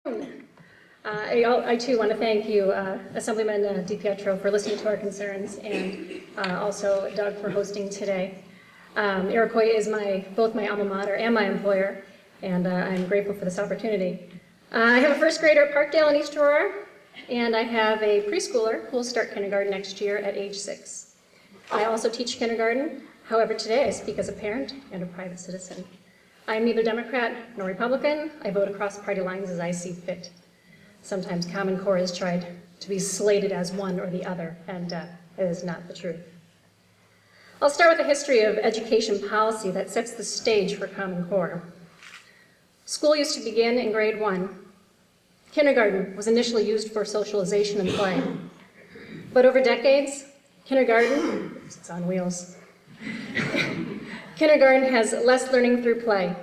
I too want to thank you, Assemblyman DiPietro, for listening to our concerns, and also Doug for hosting today. Iroquois is both my alma mater and my employer, and I'm grateful for this opportunity. I have a first grader at Parkdale in East Aurora, and I have a preschooler who will start kindergarten next year at age 6. I also teach kindergarten. However, today I speak as a parent and a private citizen. I am neither Democrat nor Republican. I vote across party lines as I see fit. Sometimes Common Core is tried to be slated as one or the other, and it is not the truth. I'll start with a history of education policy that sets the stage for Common Core. School used to begin in grade 1. Kindergarten was initially used for socialization and play. But over decades, kindergarten, it's on wheels. Kindergarten has less learning through play,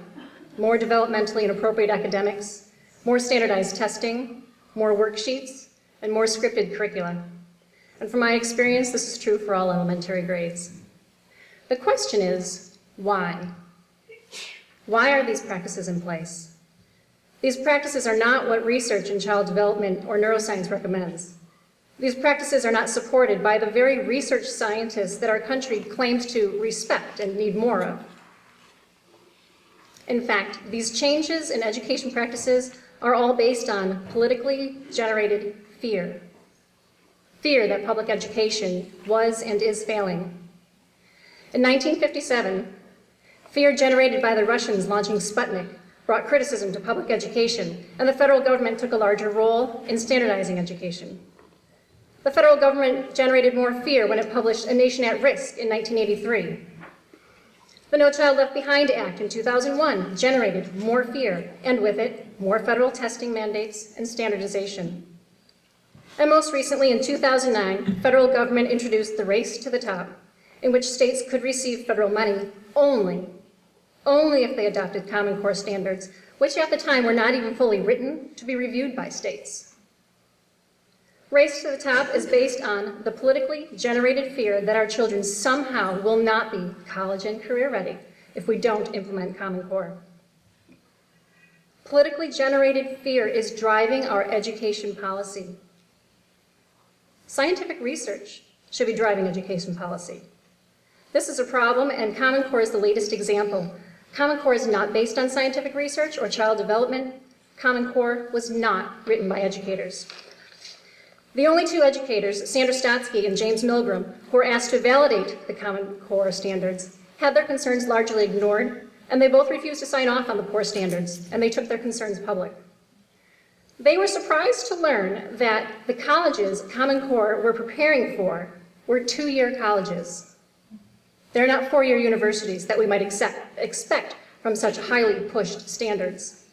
more developmentally inappropriate academics, more standardized testing, more worksheets, and more scripted curricula. And from my experience, this is true for all elementary grades. The question is, why? Why are these practices in place? These practices are not what research in child development or neuroscience recommends. These practices are not supported by the very research scientists that our country claims to respect and need more of. In fact, these changes in education practices are all based on politically generated fear. Fear that public education was and is failing. In 1957, fear generated by the Russians launching Sputnik brought criticism to public education, and the federal government took a larger role in standardizing education. The federal government generated more fear when it published A Nation at Risk in 1983. The No Child Left Behind Act in 2001 generated more fear, and with it, more federal testing mandates and standardization. And most recently, in 2009, federal government introduced the Race to the Top, in which states could receive federal money only if they adopted Common Core standards, which at the time were not even fully written to be reviewed by states. Race to the Top is based on the politically generated fear that our children somehow will not be college and career ready if we don't implement Common Core. Politically generated fear is driving our education policy. Scientific research should be driving education policy. This is a problem, and Common Core is the latest example. Common Core is not based on scientific research or child development. Common Core was not written by educators. The only two educators, Sandra Stotsky and James Milgram, who were asked to validate the Common Core standards, had their concerns largely ignored, and they both refused to sign off on the core standards, and they took their concerns public. They were surprised to learn that the colleges Common Core were preparing for were 2-year colleges. They're not 4-year universities that we might expect from such highly pushed standards.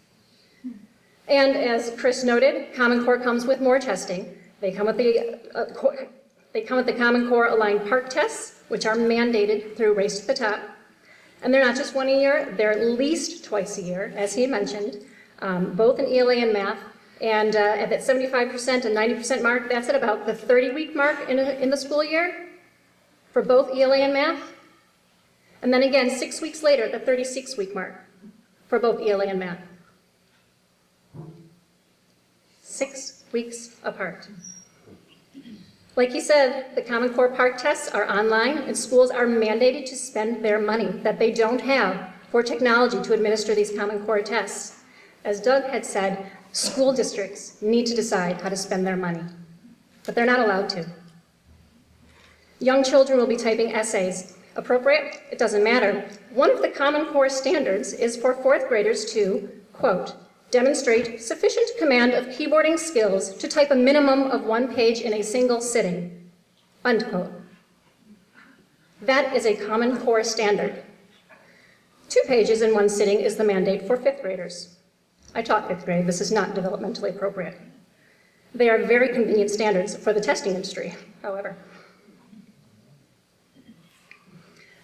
And as Chris noted, Common Core comes with more testing. They come with the Common Core aligned PARCC tests, which are mandated through Race to the Top. And they're not just 1 a year, they're at least twice a year, as he had mentioned, both in ELA and math. And at that 75% and 90% mark, that's at about the 30-week mark in the school year for both ELA and math. And then again, 6 weeks later at the 36-week mark for both ELA and math. 6 weeks apart. Like he said, the Common Core PARCC tests are online, and schools are mandated to spend their money that they don't have for technology to administer these Common Core tests. As Doug had said, school districts need to decide how to spend their money, but they're not allowed to. Young children will be typing essays. Appropriate? It doesn't matter. One of the Common Core standards is for 4th graders to, quote, demonstrate sufficient command of keyboarding skills to type a minimum of 1 page in a single sitting, unquote. That is a Common Core standard. 2 pages in 1 sitting is the mandate for 5th graders. I taught 5th grade. This is not developmentally appropriate. They are very convenient standards for the testing industry, however.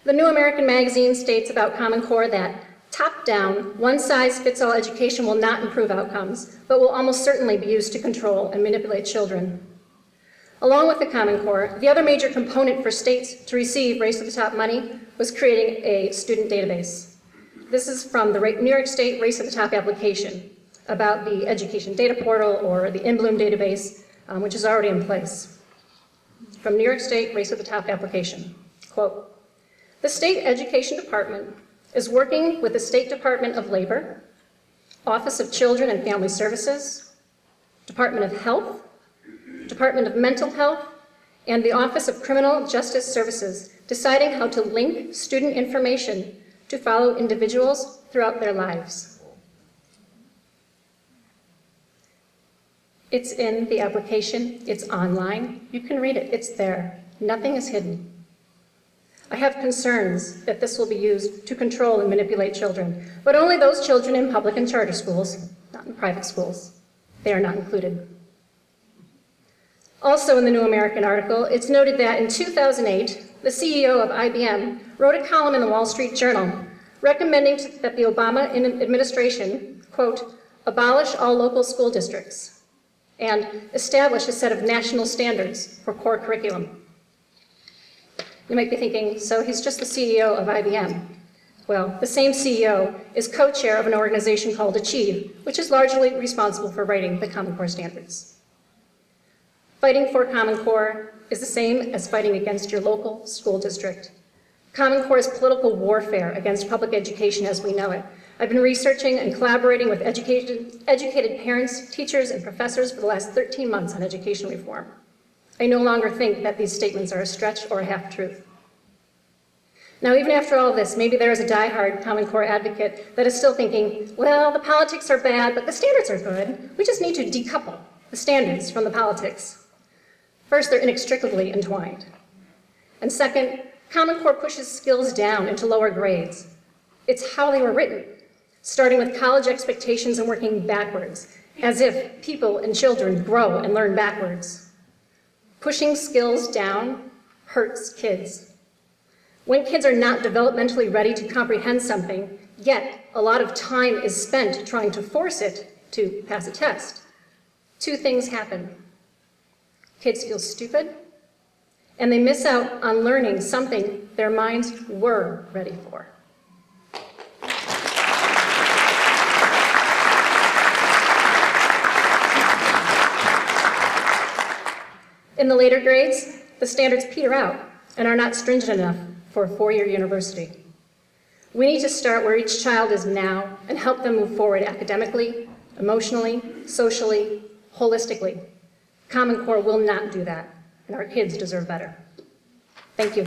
The New American Magazine states about Common Core that top-down, one-size-fits-all education will not improve outcomes, but will almost certainly be used to control and manipulate children. Along with the Common Core, the other major component for states to receive Race to the Top money was creating a student database. This is from the New York State Race to the Top application. about the education data portal or the In-Bloom database, which is already in place. From New York State Race to the Top application, quote, "The State Education Department is working with the State Department of Labor, Office of Children and Family Services, Department of Health, Department of Mental Health, and the Office of Criminal Justice Services, deciding how to link student information to follow individuals throughout their lives." It's in the application, it's online, you can read it, it's there, nothing is hidden. I have concerns that this will be used to control and manipulate children, but only those children in public and charter schools, not in private schools. They are not included. Also in the New American article, it's noted that in 2008, the CEO of IBM wrote a column in the Wall Street Journal recommending that the Obama administration, quote, "abolish all local school districts and establish a set of national standards for core curriculum." You might be thinking, so he's just the CEO of IBM. Well, the same CEO is co-chair of an organization called Achieve, which is largely responsible for writing the Common Core standards. Fighting for Common Core is the same as fighting against your local school district. Common Core is political warfare against public education as we know it. I've been researching and collaborating with educated parents, teachers, and professors for the last 13 months on education reform. I no longer think that these statements are a stretch or a half-truth. Now, even after all this, maybe there is a die-hard Common Core advocate that is still thinking, well, the politics are bad, but the standards are good. We just need to decouple the standards from the politics. First, they're inextricably entwined. And second, Common Core pushes skills down into lower grades. It's how they were written, starting with college expectations and working backwards, as if people and children grow and learn backwards. Pushing skills down hurts kids. When kids are not developmentally ready to comprehend something, yet a lot of time is spent trying to force it to pass a test, two things happen. Kids feel stupid, and they miss out on learning something their minds were ready for. In the later grades, the standards peter out and are not stringent enough for a four-year university. We need to start where each child is now and help them move forward academically, emotionally, socially, holistically. Common Core will not do that, and our kids deserve better. Thank you.